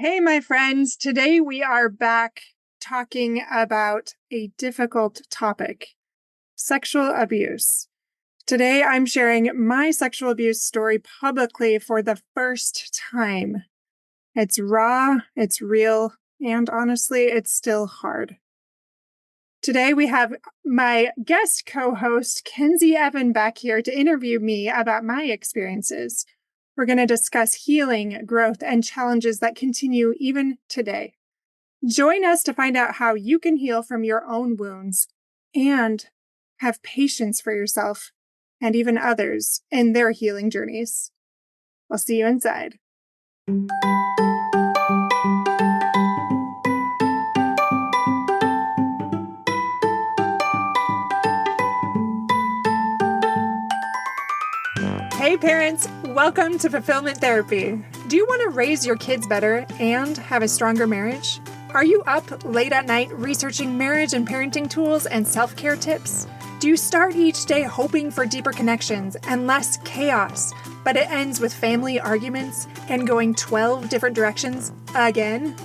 Hey, my friends. Today we are back talking about a difficult topic, sexual abuse. Today I'm sharing my sexual abuse story publicly for the first time. It's raw, it's real, and honestly, it's still hard. Today we have my guest co-host, Kensi Evans, back here to interview me about my experiences. We're going to discuss healing, growth, and challenges that continue even today. Join us to find out how you can heal from your own wounds and have patience for yourself and even others in their healing journeys. I'll see you inside. Hey parents, welcome to Fulfillment Therapy. Do you want to raise your kids better and have a stronger marriage? Are you up late at night researching marriage and parenting tools and self-care tips? Do you start each day hoping for deeper connections and less chaos, but it ends with family arguments and going 12 different directions again?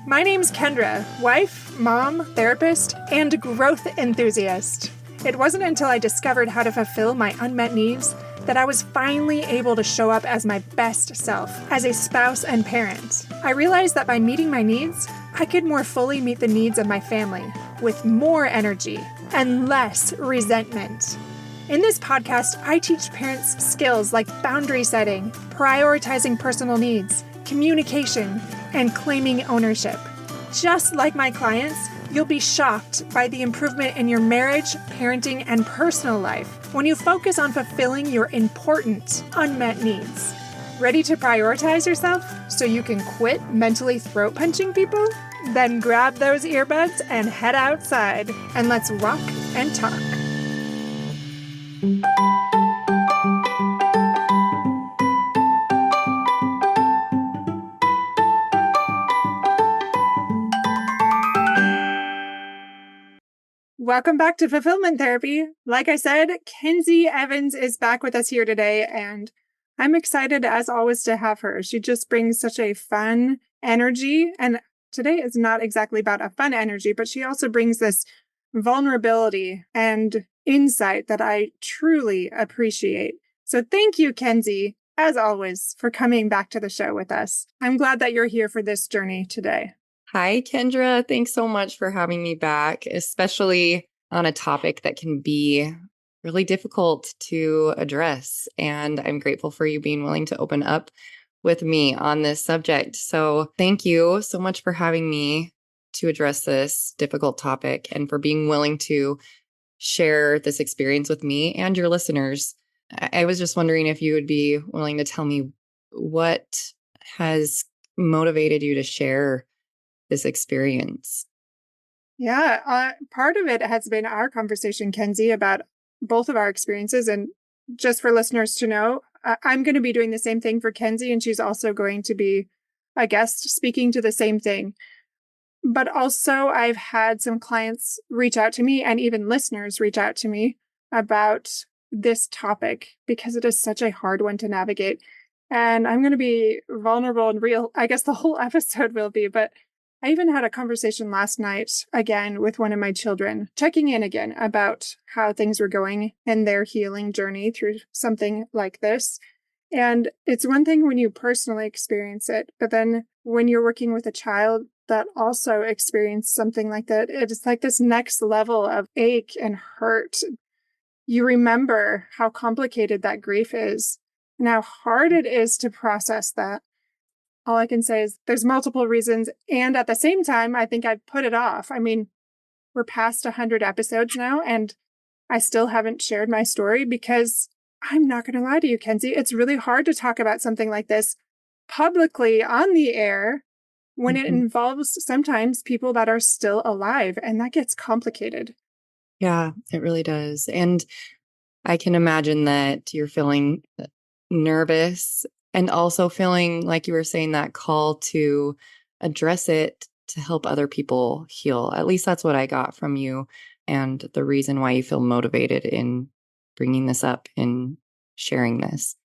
My name's Kendra, wife, mom, therapist, and growth enthusiast. It wasn't until I discovered how to fulfill my unmet needs that I was finally able to show up as my best self, as a spouse and parent. I realized that by meeting my needs, I could more fully meet the needs of my family, with more energy and less resentment. In this podcast, I teach parents skills like boundary setting, prioritizing personal needs, communication, and claiming ownership. Just like my clients, you'll be shocked by the improvement in your marriage, parenting, and personal life when you focus on fulfilling your important unmet needs. Ready to prioritize yourself so you can quit mentally throat punching people? Then grab those earbuds and head outside, and let's rock and talk. Welcome back to Fulfillment Therapy. Like I said, Kensi Evans is back with us here today, and I'm excited as always to have her. She just brings such a fun energy, and today is not exactly about a fun energy, but she also brings this vulnerability and insight that I truly appreciate. So thank you, Kensi, as always, for coming back to the show with us. I'm glad that you're here for this journey today. Hi, Kendra. Thanks so much for having me back, especially on a topic that can be really difficult to address. And I'm grateful for you being willing to open up with me on this subject. So thank you so much for having me to address this difficult topic and for being willing to share this experience with me and your listeners. I was just wondering if you would be willing to tell me what has motivated you to share this experience. Yeah, part of it has been our conversation, Kensi, about both of our experiences. And just for listeners to know, I'm going to be doing the same thing for Kensi, and she's also going to be a guest speaking to the same thing. But also, I've had some clients reach out to me and even listeners reach out to me about this topic because it is such a hard one to navigate. And I'm going to be vulnerable and real. I guess the whole episode will be, but I even had a conversation last night again with one of my children, checking in again about how things were going in their healing journey through something like this. And it's one thing when you personally experience it, but then when you're working with a child that also experienced something like that, it's like this next level of ache and hurt. You remember how complicated that grief is and how hard it is to process that. All I can say is there's multiple reasons. And at the same time, I think I've put it off. I mean, we're past 100 episodes now, and I still haven't shared my story because I'm not going to lie to you, Kensi. It's really hard to talk about something like this publicly on the air when it involves sometimes people that are still alive, and that gets complicated. Yeah, it really does. And I can imagine that you're feeling nervous and also feeling like you were saying that call to address it to help other people heal. At least that's what I got from you and the reason why you feel motivated in bringing this up and sharing this.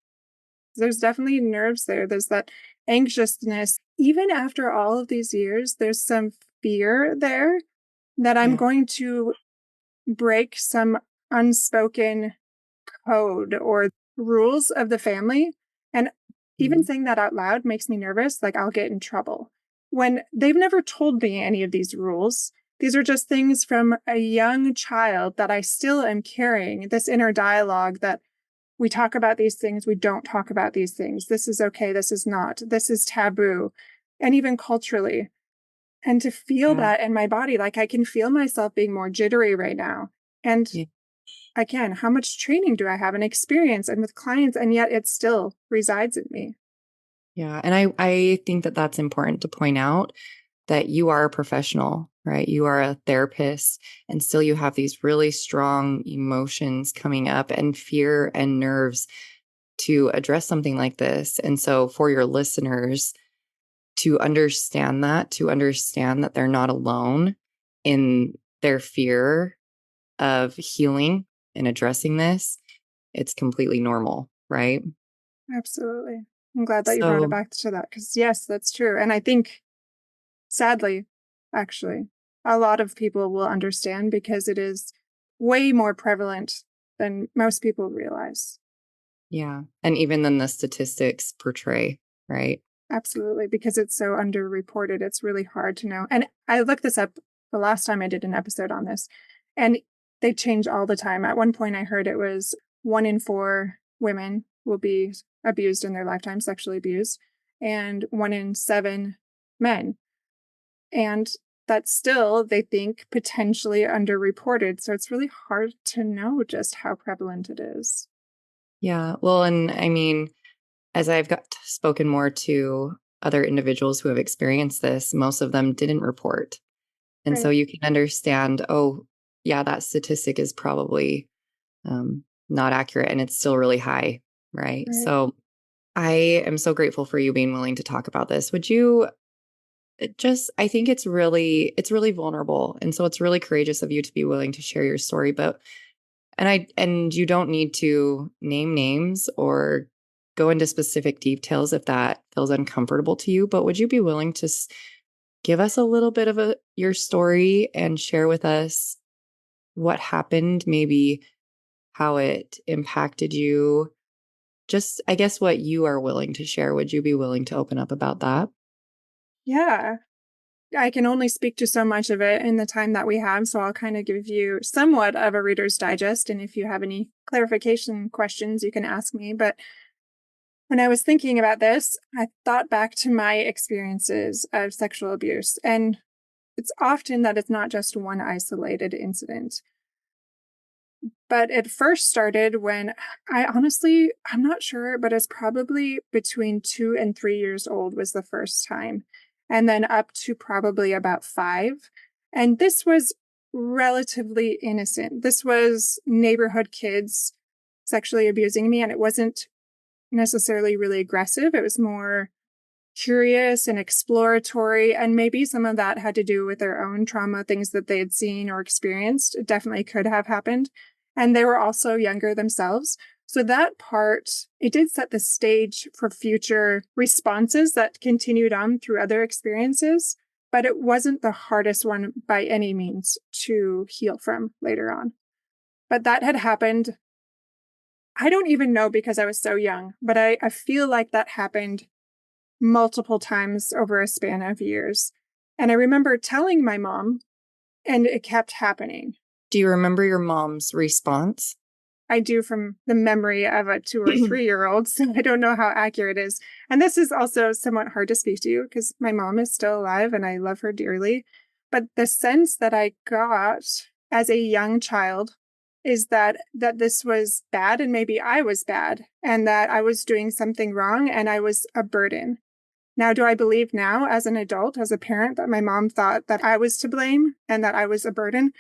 There's definitely nerves there. There's that anxiousness. even after all of these years, there's some fear there that I'm Yeah. going to break some unspoken code or rules of the family. And even Mhm. saying that out loud makes me nervous, like I'll get in trouble. When they've never told me any of these rules, these are just things from a young child that I still am carrying, this inner dialogue that we talk about these things, we don't talk about these things. This is okay, this is not, this is taboo. And even culturally, and to feel Yeah. that in my body, like I can feel myself being more jittery right now. And Yeah. again, how much training do I have and experience and with clients, and yet it still resides in me? Yeah. And I think that that's important to point out that you are a professional, right? You are a therapist, and still you have these really strong emotions coming up and fear and nerves to address something like this. And so for your listeners to understand that they're not alone in their fear of healing and addressing this, it's completely normal, right? Absolutely. I'm glad that you brought it So, back to that because, yes, that's true. And I think, sadly, actually, a lot of people will understand because it is way more prevalent than most people realize. yeah. And even then the statistics portray, right? Absolutely, because it's so underreported, it's really hard to know. And I looked this up the last time I did an episode on this, and they change all the time. At one point, I heard it was 1 in 4 women will be abused in their lifetime, sexually abused, and 1 in 7 men. And that's still, they think, potentially underreported. So it's really hard to know just how prevalent it is. Yeah. Well, and I mean, as I've got spoken more to other individuals who have experienced this, most of them didn't report. And so Right, you can understand, oh, yeah, that statistic is probably not accurate and it's still really high. Right. right. So I am so grateful for you being willing to talk about this. Would you just, I think it's really vulnerable. And so it's really courageous of you to be willing to share your story. But and you don't need to name names or go into specific details if that feels uncomfortable to you, but would you be willing to give us a little bit of your story and share with us what happened, maybe how it impacted you? Just I guess what you are willing to share. Would you be willing to open up about that? Yeah. I can only speak to so much of it in the time that we have, so I'll kind of give you somewhat of a Reader's Digest. And if you have any clarification questions, you can ask me. But when I was thinking about this, I thought back to my experiences of sexual abuse. And it's often that it's not just one isolated incident. But it first started when I'm not sure, but it's probably between 2 and 3 years old was the first time. And then up to probably about 5. And this was relatively innocent. This was neighborhood kids sexually abusing me. And it wasn't necessarily really aggressive. It was more curious and exploratory. And maybe some of that had to do with their own trauma, things that they had seen or experienced. It definitely could have happened. And they were also younger themselves. So that part, it did set the stage for future responses that continued on through other experiences, but it wasn't the hardest one by any means to heal from later on. But that had happened. I don't even know because I was so young, but I feel like that happened multiple times over a span of years. And I remember telling my mom, and it kept happening. Do you remember your mom's response? I do from the memory of a 2 or 3 year old, so I don't know how accurate it is. And this is also somewhat hard to speak to you because my mom is still alive and I love her dearly. But the sense that I got as a young child is that this was bad and maybe I was bad and that I was doing something wrong and I was a burden. Now, do I believe now as an adult, as a parent, that my mom thought that I was to blame and that I was a burden?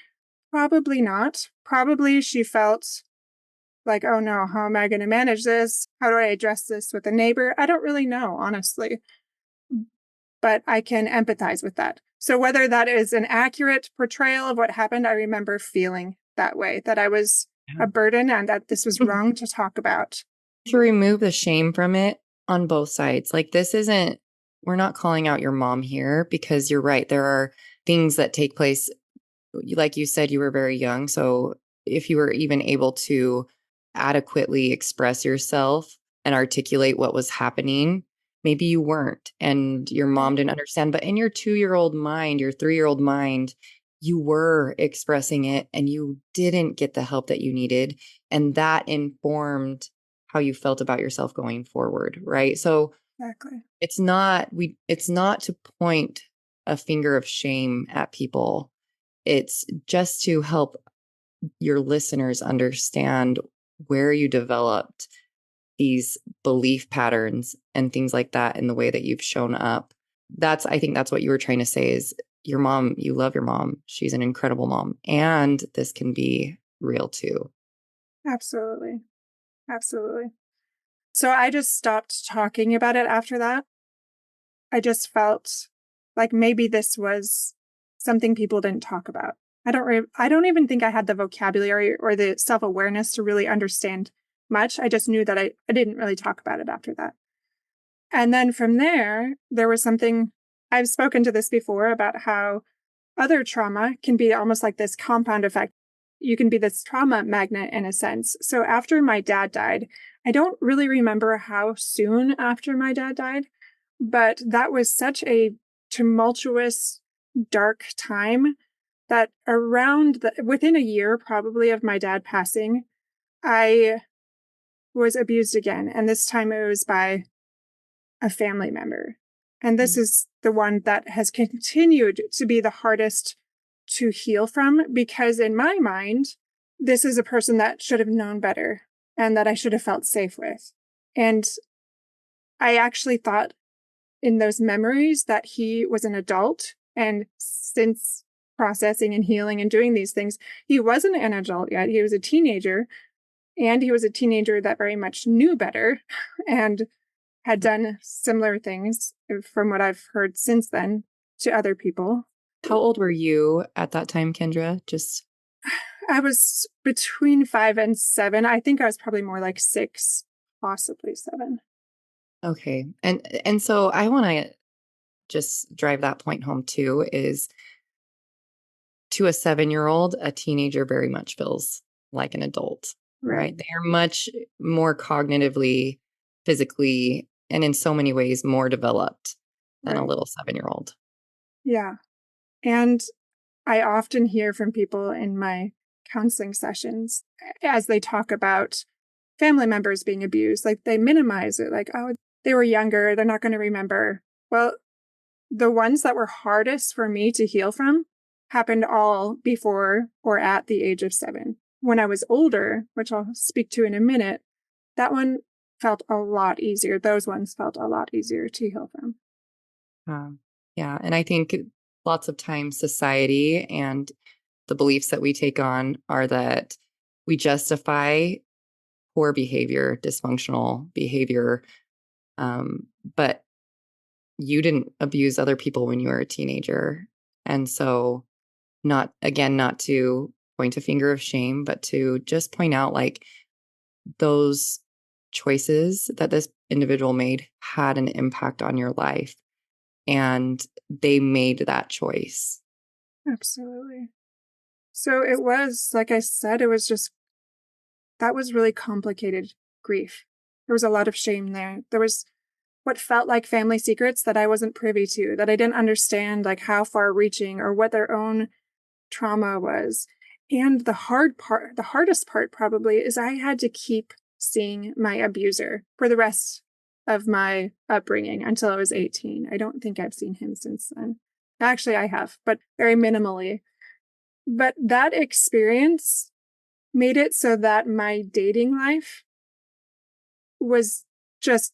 Probably not. Probably she felt like, oh no, how am I going to manage this? How do I address this with a neighbor? I don't really know, honestly, but I can empathize with that. So, whether that is an accurate portrayal of what happened, I remember feeling that way, that I was Yeah. a burden and that this was wrong to talk about. To remove the shame from it on both sides. Like this isn't we're not calling out your mom here because you're right. There are things that take place. Like you said, you were very young. So if you were even able to adequately express yourself and articulate what was happening, maybe you weren't and your mom didn't understand. But in your 2-year-old mind, your 3-year-old mind, you were expressing it and you didn't get the help that you needed. And that informed how you felt about yourself going forward. Right. So Exactly. it's not to point a finger of shame at people. It's just to help your listeners understand where you developed these belief patterns and things like that in the way that you've shown up. I think that's what you were trying to say is your mom, you love your mom. She's an incredible mom. And this can be real too. Absolutely. Absolutely. So I just stopped talking about it after that. I just felt like maybe this was something people didn't talk about. I don't even think I had the vocabulary or the self-awareness to really understand much. I just knew that I didn't really talk about it after that. And then from there was something I've spoken to this before about how other trauma can be almost like this compound effect. You can be this trauma magnet in a sense. So after my dad died, I don't really remember how soon after my dad died, but that was such a tumultuous, dark time that within a year probably of my dad passing, I was abused again. And this time it was by a family member. And this is the one that has continued to be the hardest to heal from because, in my mind, this is a person that should have known better and that I should have felt safe with. And I actually thought in those memories that he was an adult. And since processing and healing and doing these things, he wasn't an adult yet. He was a teenager. And he was a teenager that very much knew better and had done similar things from what I've heard since then to other people. How old were you at that time, Kendra? Just I was between 5 and 7. I think I was probably more like 6, possibly 7. okay. And so I want to just drive that point home too is to a 7-year-old, a teenager very much feels like an adult, right? Right. They are much more cognitively, physically, and in so many ways more developed than a Right. little 7-year-old. Yeah. And I often hear from people in my counseling sessions as they talk about family members being abused, like they minimize it, like, oh, they were younger, they're not going to remember. Well, the ones that were hardest for me to heal from happened all before or at the age of 7. When I was older, which I'll speak to in a minute, that one felt a lot easier. Those ones felt a lot easier to heal from. Yeah. And I think lots of times society and the beliefs that we take on are that we justify poor behavior, dysfunctional behavior. But you didn't abuse other people when you were a teenager. And so, not to point a finger of shame, but to just point out like those choices that this individual made had an impact on your life. And they made that choice. Absolutely. So it was, like I said, that was really complicated grief. There was a lot of shame there. There was what felt like family secrets that I wasn't privy to, that I didn't understand, like how far reaching or what their own trauma was. And the hardest part probably is I had to keep seeing my abuser for the rest of my upbringing until I was 18. I don't think I've seen him since then. Actually, I have, but very minimally. But that experience made it so that my dating life was just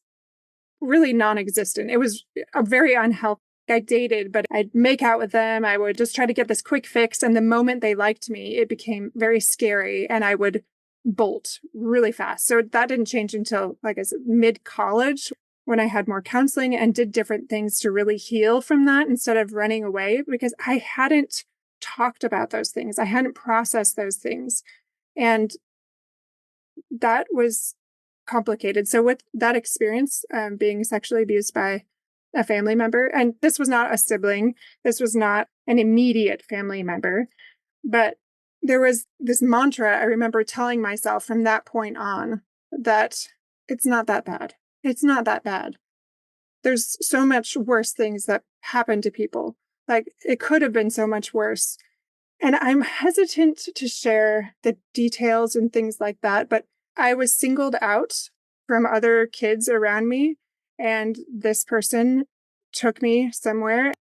really non-existent. It was a very unhealthy. I dated, but I'd make out with them. I would just try to get this quick fix. And the moment they liked me, it became very scary and I would bolt really fast. So that didn't change until, like I said, mid-college when I had more counseling and did different things to really heal from that instead of running away because I hadn't talked about those things. I hadn't processed those things. And that was complicated. So with that experience, being sexually abused by a family member. And this was not a sibling. This was not an immediate family member. But there was this mantra I remember telling myself from that point on, that it's not that bad. It's not that bad. There's so much worse things that happen to people. Like, it could have been so much worse. And I'm hesitant to share the details and things like that, but I was singled out from other kids around me, and this person took me somewhere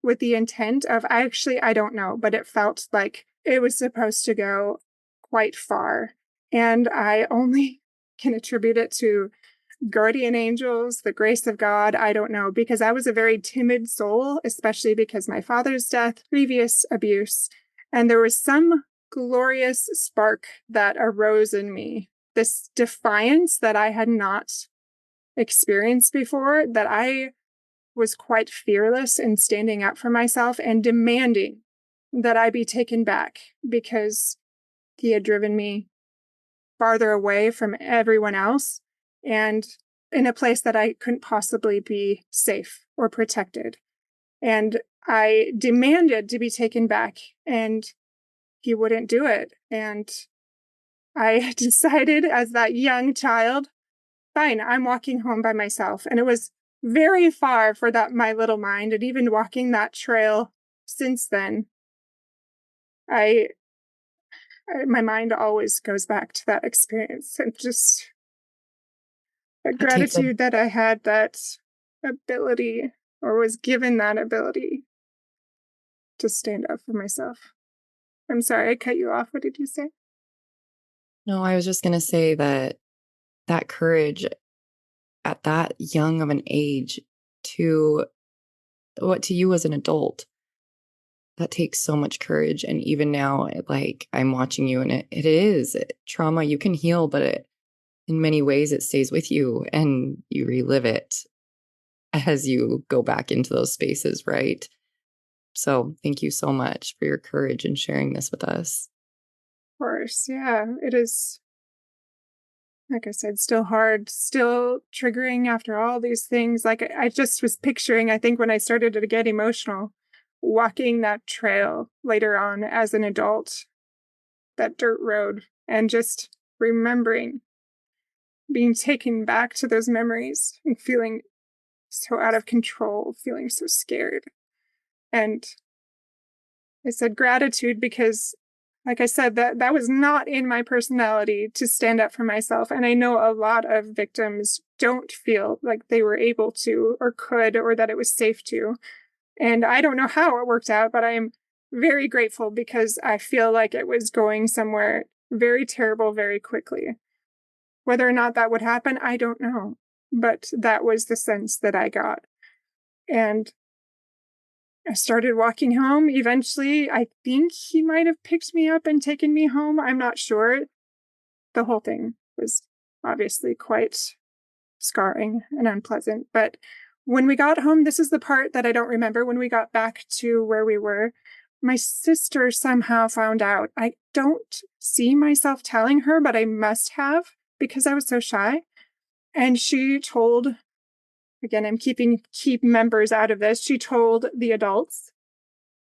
with the intent of, I don't know, but it felt like it was supposed to go quite far. And I only can attribute it to guardian angels, the grace of God. I don't know, because I was a very timid soul, especially because my father's death, previous abuse, and there was some glorious spark that arose in me, this defiance that I had not experienced before, that I was quite fearless in standing up for myself and demanding that I be taken back, because he had driven me farther away from everyone else and in a place that I couldn't possibly be safe or protected. And I demanded to be taken back, and he wouldn't do it. And I decided as that young child, fine, I'm walking home by myself. And it was very far for that my little mind. And even walking that trail since then, my mind always goes back to that experience, and just a That takes a gratitude that I had that ability, or was given that ability, to stand up for myself. I'm sorry, I cut you off. What did you say? No, I was just going to say that that courage at that young of an age to what to you as an adult, that takes so much courage. And even now, like, I'm watching you, and it is trauma you can heal, but in many ways it stays with you and you relive it as you go back into those spaces, right? So thank you so much for your courage and sharing this with us. Of course, yeah, it is, like I said, still hard, still triggering after all these things. Like, I just was picturing, I think when I started to get emotional, walking that trail later on as an adult, that dirt road, and just remembering being taken back to those memories and feeling so out of control, feeling so scared. And I said gratitude because, like I said, that was not in my personality to stand up for myself. And I know a lot of victims don't feel like they were able to or could, or that it was safe to. And I don't know how it worked out, but I am very grateful, because I feel like it was going somewhere very terrible very quickly. Whether or not that would happen, I don't know. But that was the sense that I got. And I started walking home. Eventually, I think he might have picked me up and taken me home. I'm not sure. The whole thing was obviously quite scarring and unpleasant. But when we got home, this is the part that I don't remember. When we got back to where we were, my sister somehow found out. I don't see myself telling her, but I must have, because I was so shy. And she told, again, I'm keeping key members out of this. She told the adults.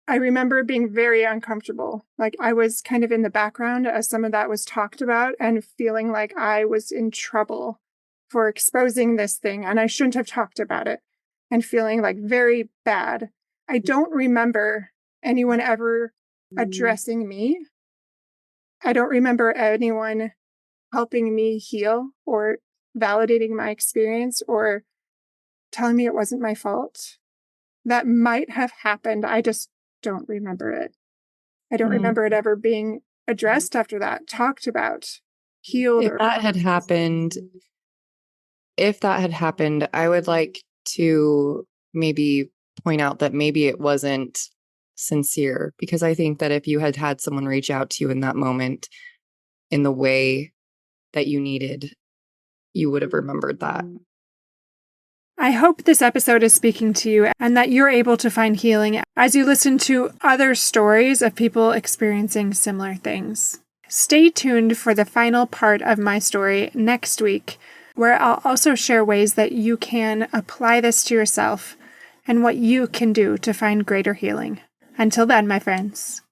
I remember being very uncomfortable. Like, I was kind of in the background as some of that was talked about, and feeling like I was in trouble for exposing this thing, and I shouldn't have talked about it, and feeling like very bad. I don't remember anyone ever addressing me. I don't remember anyone helping me heal, or validating my experience, or telling me it wasn't my fault. That might have happened. I just don't remember it. I don't Mm. remember it ever being addressed after that, talked about, healed, If or that had happened, I would like to maybe point out that maybe it wasn't sincere, because I think that if you had had someone reach out to you in that moment in the way that you needed, you would have remembered that. I hope this episode is speaking to you, and that you're able to find healing as you listen to other stories of people experiencing similar things. Stay tuned for the final part of my story next week, where I'll also share ways that you can apply this to yourself and what you can do to find greater healing. Until then, my friends.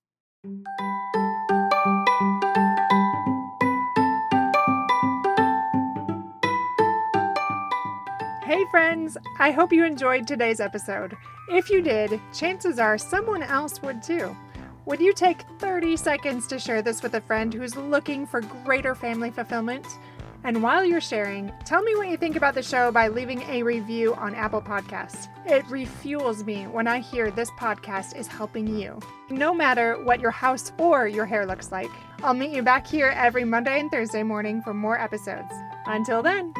Hey friends, I hope you enjoyed today's episode. If you did, chances are someone else would too. Would you take 30 seconds to share this with a friend who's looking for greater family fulfillment? And while you're sharing, tell me what you think about the show by leaving a review on Apple Podcasts. It refuels me when I hear this podcast is helping you. No matter what your house or your hair looks like, I'll meet you back here every Monday and Thursday morning for more episodes. Until then.